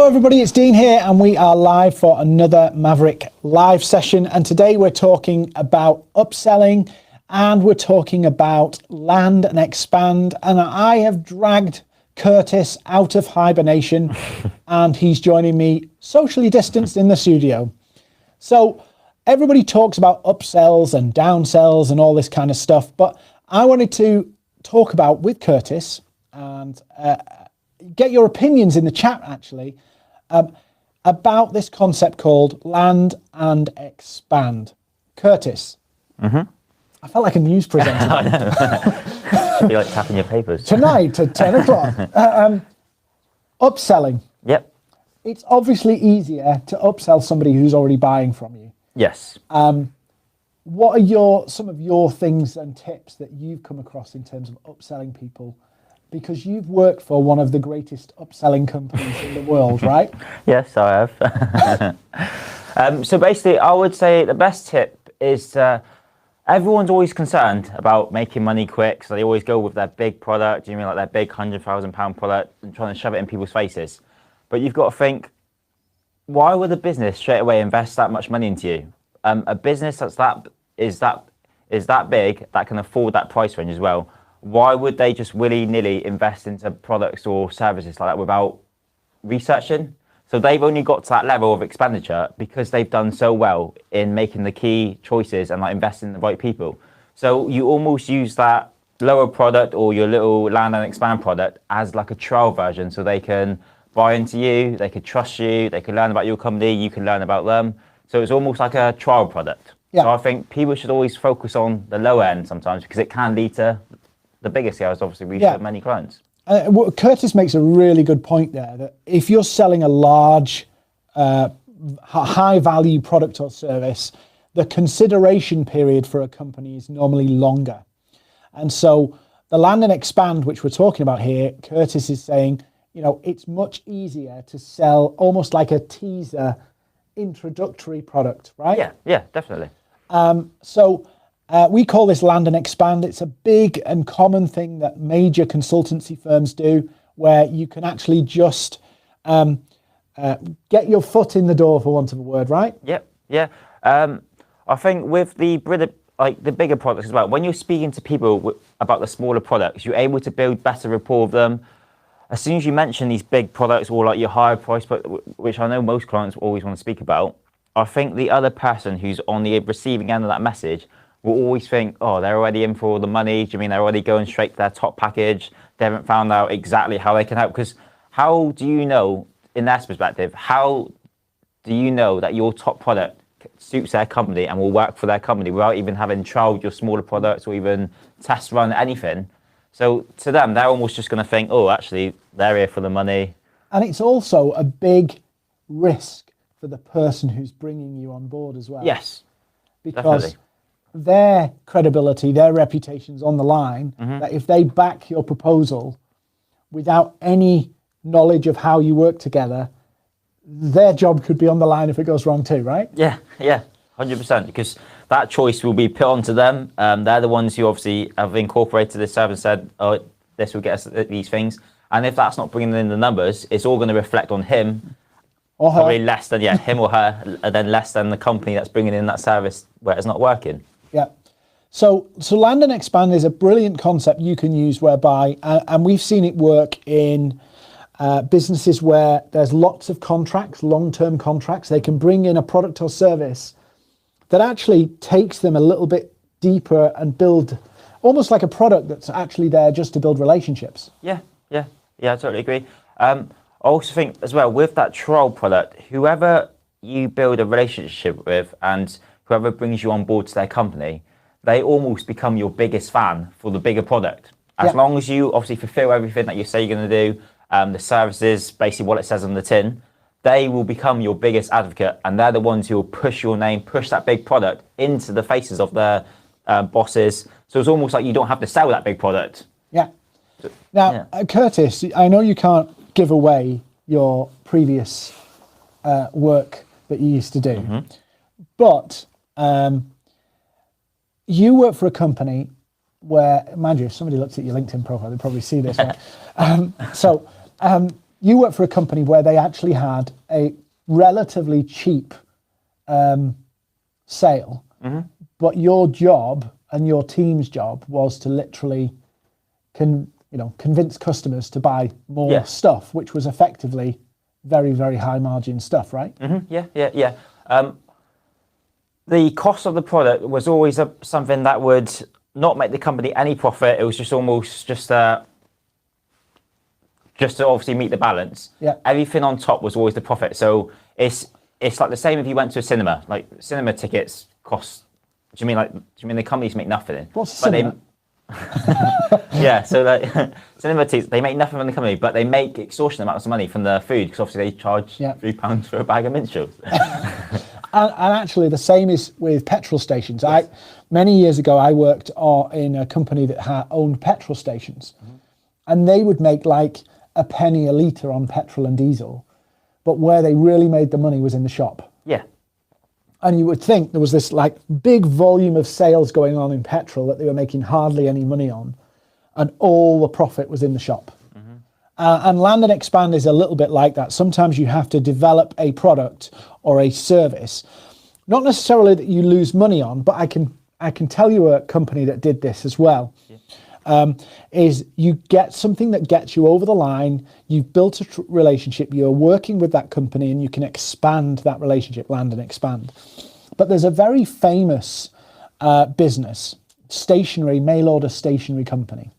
everybody, it's Dean here and we are live for another Maverick live session, and today we're talking about upselling and we're talking about land and expand, and I have dragged Kurtis out of hibernation and he's joining me socially distanced in the studio. So everybody talks about upsells and downsells and all this kind of stuff, but I wanted to talk about with Kurtis and get your opinions in the chat actually about this concept called land and expand. Kurtis, I felt like a news presenter. I know. Be like tapping your papers. Tonight at 10 o'clock. Upselling. Yep. It's obviously easier to upsell somebody who's already buying from you. Yes. What are some of your things and tips that you've come across in terms of upselling people? Because you've worked for one of the greatest upselling companies in the world, right? Yes, I have. So basically, I would say the best tip is everyone's always concerned about making money quick, so they always go with their big product, you mean like their big £100,000 product, and trying to shove it in people's faces. But you've got to think, why would a business straight away invest that much money into you? A business is that big, that can afford that price range as well. Why would they just willy-nilly invest into products or services like that without researching? So they've only got to that level of expenditure because they've done so well in making the key choices and like investing in the right people. So you almost use that lower product or your little land and expand product as like a trial version, so they can buy into you, they could trust you, they can learn about your company, you can learn about them. So it's almost like a trial product. Yeah. So I think people should always focus on the low end sometimes, because it can lead to the bigger sales, obviously, reach many clients. Kurtis makes a really good point there, that if you're selling a large, high-value product or service, the consideration period for a company is normally longer. And so the land and expand, which we're talking about here, Kurtis is saying, you know, it's much easier to sell almost like a teaser introductory product, right? Yeah, definitely. We call this land and expand. It's a big and common thing that major consultancy firms do, where you can actually just get your foot in the door, for want of a word, right? Yeah. I think with the bigger products as well, when you're speaking to people about the smaller products, you're able to build better rapport with them. As soon as you mention these big products or like your higher price, which I know most clients always want to speak about, I think the other person who's on the receiving end of that message will always think, oh, they're already in for all the money. Do you mean they're already going straight to their top package? They haven't found out exactly how they can help. Because how do you know, in their perspective, how do you know that your top product suits their company and will work for their company without even having trialed your smaller products or even test run anything? So to them, they're almost just going to think, oh, actually, they're here for the money. And it's also a big risk for the person who's bringing you on board as well. Yes, because definitely. Their credibility, their reputation's on the line, that if they back your proposal without any knowledge of how you work together, their job could be on the line if it goes wrong too, right? Yeah, 100%, because that choice will be put onto them. They're the ones who obviously have incorporated this service and said, oh, this will get us these things. And if that's not bringing in the numbers, it's all going to reflect on him. Or her. Probably less than, him or her, and then less than the company that's bringing in that service where it's not working. Yeah. So land and expand is a brilliant concept you can use whereby, and we've seen it work in businesses where there's lots of contracts, long-term contracts. They can bring in a product or service that actually takes them a little bit deeper and build almost like a product that's actually there just to build relationships. Yeah, I totally agree. I also think as well, with that trial product, whoever you build a relationship with and whoever brings you on board to their company, they almost become your biggest fan for the bigger product. As long as you obviously fulfill everything that you say you're going to do, the services, basically what it says on the tin, they will become your biggest advocate, and they're the ones who will push your name, push that big product into the faces of their bosses. So it's almost like you don't have to sell that big product. Yeah. Now, Kurtis, I know you can't give away your previous work that you used to do, but you work for a company where, mind you, if somebody looks at your LinkedIn profile, they probably see this. Right? you work for a company where they actually had a relatively cheap sale, but your job and your team's job was to literally convince customers to buy more stuff, which was effectively very, very high margin stuff, right? Yeah. The cost of the product was always something that would not make the company any profit. It was just almost just to obviously meet the balance. Yeah. Everything on top was always the profit. So it's like the same if you went to a cinema. Like cinema tickets cost. Do you mean the companies make nothing? What's cinema? Yeah, so like cinema tickets, they make nothing from the company, but they make extortionate amounts of money from the food because obviously they charge £3 for a bag of minstrels. And actually, the same is with petrol stations. Yes. Many years ago, I worked in a company that owned petrol stations, and they would make like a penny a litre on petrol and diesel, but where they really made the money was in the shop. Yeah. And you would think there was this like big volume of sales going on in petrol that they were making hardly any money on, and all the profit was in the shop. And Landon Expand is a little bit like that. Sometimes you have to develop a product or a service, not necessarily that you lose money on, but I can tell you a company that did this as well. Is you get something that gets you over the line, you've built a relationship, you're working with that company, and you can expand that relationship, Landon Expand. But there's a very famous business, mail order stationery company.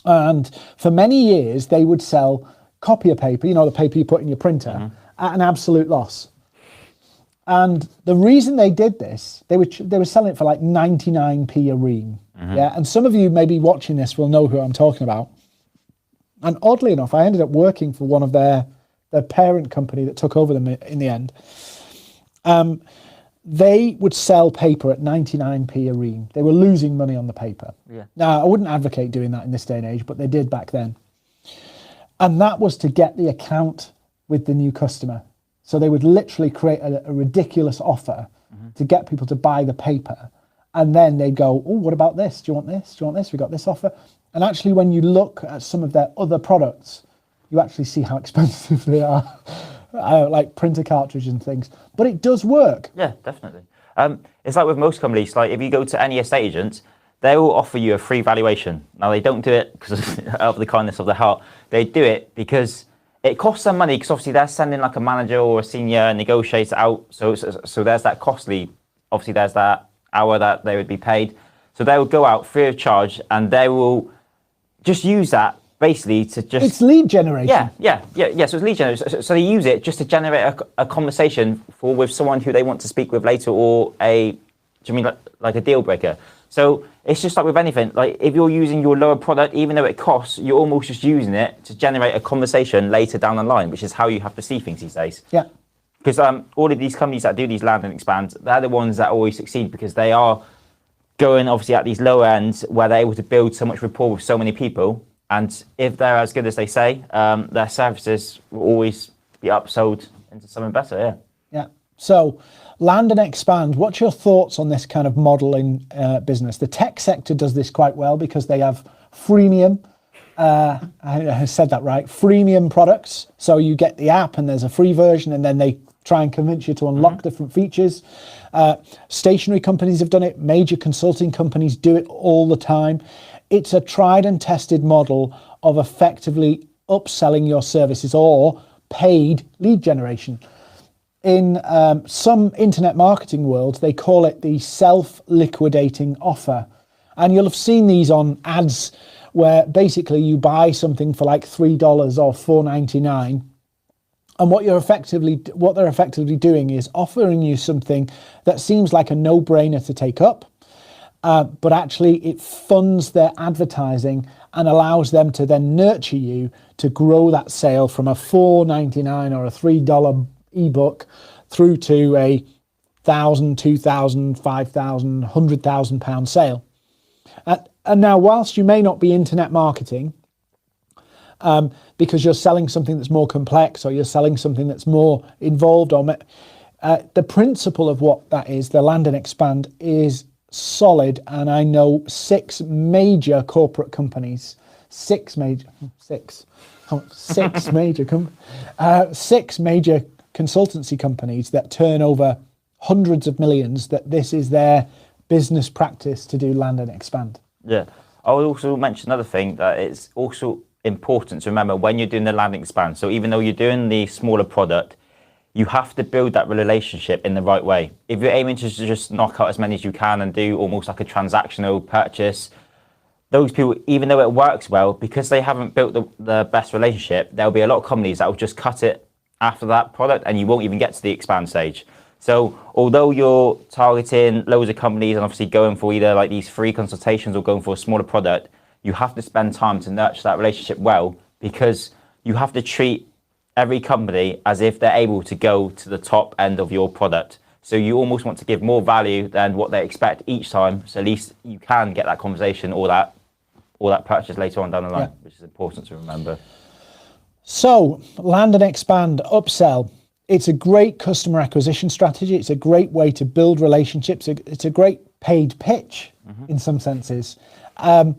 And for many years, they would sell copier paper, the paper you put in your printer, at an absolute loss. And the reason they did this, they were selling it for like 99p a ream. Yeah, and some of you maybe watching this will know who I'm talking about. And oddly enough, I ended up working for one of their parent company that took over them in the end. They would sell paper at 99p a ream. They were losing money on the paper. Yeah. Now, I wouldn't advocate doing that in this day and age, but they did back then. And that was to get the account with the new customer. So they would literally create a ridiculous offer to get people to buy the paper. And then they'd go, oh, what about this? Do you want this? Do you want this? We got this offer. And actually, when you look at some of their other products, you actually see how expensive they are. Like printer cartridges and things, but it does work. Yeah, definitely. It's like with most companies, like if you go to any estate agent, they will offer you a free valuation. Now they don't do it because of the kindness of their heart. They do it because it costs them money because obviously they're sending like a manager or a senior negotiator out. So there's that costly, obviously there's that hour that they would be paid. So they will go out free of charge and they will just use that basically to just... It's lead generation. Yeah. So it's lead generation. So they use it just to generate a conversation with someone who they want to speak with later, or do you mean like a deal breaker? So it's just like with anything, like if you're using your lower product, even though it costs, you're almost just using it to generate a conversation later down the line, which is how you have to see things these days. Yeah. Because all of these companies that do these Landon Expands, they're the ones that always succeed because they are going obviously at these lower ends where they're able to build so much rapport with so many people. And if they're as good as they say, their services will always be upsold into something better, Yeah. So, Landon Expand, what's your thoughts on this kind of model in business? The tech sector does this quite well because they have freemium, I said that right, freemium products. So you get the app and there's a free version and then they try and convince you to unlock different features. Stationery companies have done it. Major consulting companies do it all the time. It's a tried and tested model of effectively upselling your services or paid lead generation. In some internet marketing worlds, they call it the self-liquidating offer. And you'll have seen these on ads where basically you buy something for like $3 or $4.99. And what they're effectively doing is offering you something that seems like a no-brainer to take up. But actually it funds their advertising and allows them to then nurture you to grow that sale from a $4.99 or a $3 ebook through to a £1,000, £2,000, £5,000, £100,000 sale. And now, whilst you may not be internet marketing, because you're selling something that's more complex or you're selling something that's more involved, the principle of what that is, the Landon Expand, is solid. And I know 6 major corporate companies six major consultancy companies that turn over hundreds of millions, that this is their business practice to do land and expand. Yeah. I would also mention another thing, that it's also important to remember when you're doing the land and expand. So even though you're doing the smaller product, you have to build that relationship in the right way. If you're aiming to just knock out as many as you can and do almost like a transactional purchase, those people, even though it works well, because they haven't built the best relationship, there'll be a lot of companies that will just cut it after that product and you won't even get to the expand stage. So although you're targeting loads of companies and obviously going for either like these free consultations or going for a smaller product, you have to spend time to nurture that relationship well, because you have to treat every company as if they're able to go to the top end of your product. So you almost want to give more value than what they expect each time. So at least you can get that conversation or that purchase later on down the line, which is important to remember. So land and expand, upsell. It's a great customer acquisition strategy. It's a great way to build relationships. It's a great paid pitch in some senses. And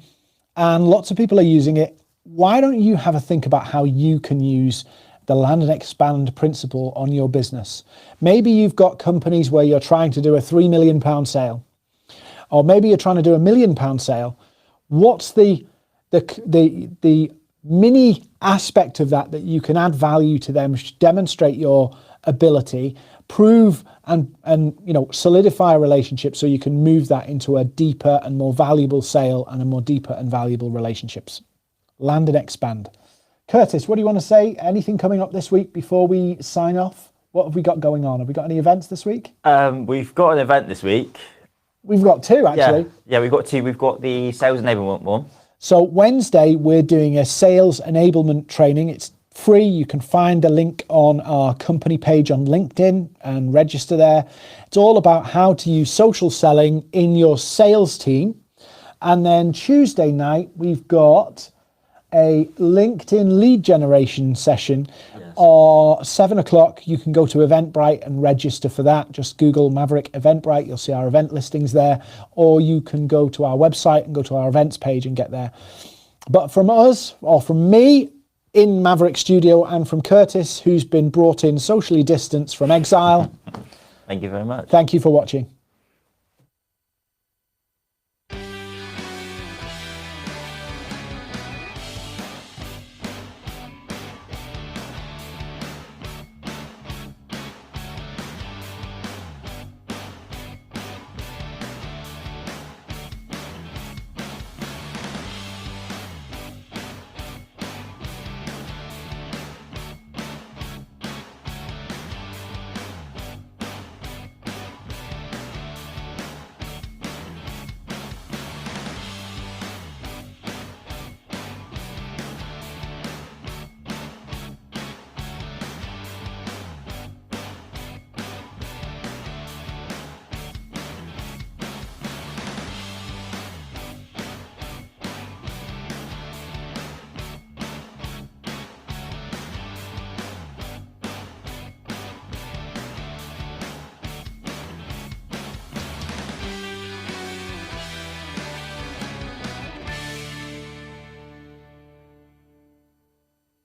lots of people are using it. Why don't you have a think about how you can use the land and expand principle on your business? Maybe you've got companies where you're trying to do a £3 million sale, or maybe you're trying to do a £1 million sale. What's the mini aspect of that you can add value to them, demonstrate your ability, prove and solidify a relationship so you can move that into a deeper and more valuable sale and a more deeper and valuable relationships. Land and expand. Kurtis, what do you want to say? Anything coming up this week before we sign off? What have we got going on? Have we got any events this week? We've got an event this week. We've got two, actually. Yeah, we've got two. We've got the sales enablement one. So Wednesday, we're doing a sales enablement training. It's free. You can find a link on our company page on LinkedIn and register there. It's all about how to use social selling in your sales team. And then Tuesday night, we've got a LinkedIn lead generation session. Or 7 o'clock, you can go to Eventbrite and register for that. Just Google Maverick Eventbrite. You'll see our event listings there. Or you can go to our website and go to our events page and get there. But from us, or from me in Maverick Studio, and from Kurtis, who's been brought in socially distanced from exile. Thank you very much. Thank you for watching.